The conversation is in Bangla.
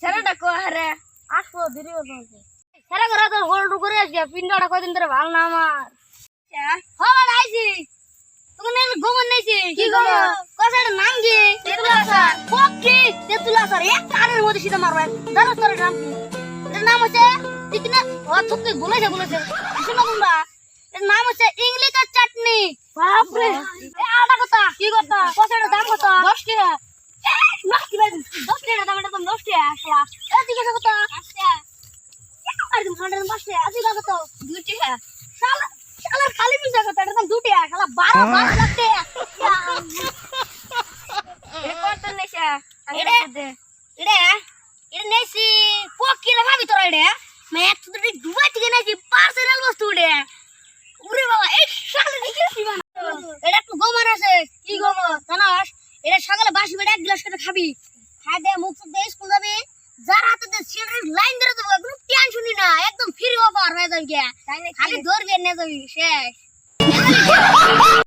ছেলেটা কো হারে আসবো দেরি হবে ছেলে ঘরে তো হোল্ড করে আসবে পিন্ডাটা কয়দিন ধরে ভালো না আমার হল আইছি তোকে নেই গোমন নেইছি কি গোমন কসাটা নাম কি তেতুলা স্যার পক্ষি তেতুলা স্যার এক কানের মধ্যে সিধা মারবে জানো তোর নাম কি এর নাম হচ্ছে ঠিক না ও তোকে বলেছে শোনো তোমরা এর নাম হচ্ছে ইংলিশের চাটনি বাপ রে এ আটা কথা কি কথা কসাটার দাম কত 10 টাকা মাছ কি ভাই 10 টাকা দাম এটা তো 10 টাকা আসলা এদিকে কত আচ্ছা আর তুমি 100 টাকা আজকে কত 2 টাকা শালা শালা খালি মিছা কথা এটা দাম 2 টাকা শালা 12 লাখ টাকা এ কত নেছা এটা এটা নেছি পকি না ভাবি তোরা এটা मैं तो तेरी दुबई থেকে নেছি পার্সোনাল বস্তু এটা ওরে বাবা এই শালা দেখি সীমানা এটা একটু গোমর আছে কি গোমর জানাস এটা সকালে বাসি বেড়ে এক গ্লাস করে খাবি খাই দে মুখ দিয়ে স্কুল যাবি যার হাতে দে সিলের লাইন ধরে দেবো কোনো টেনশনই না একদম ফ্রি অফার হয়ে যাবে খালি ধরবি না যাবি শেষ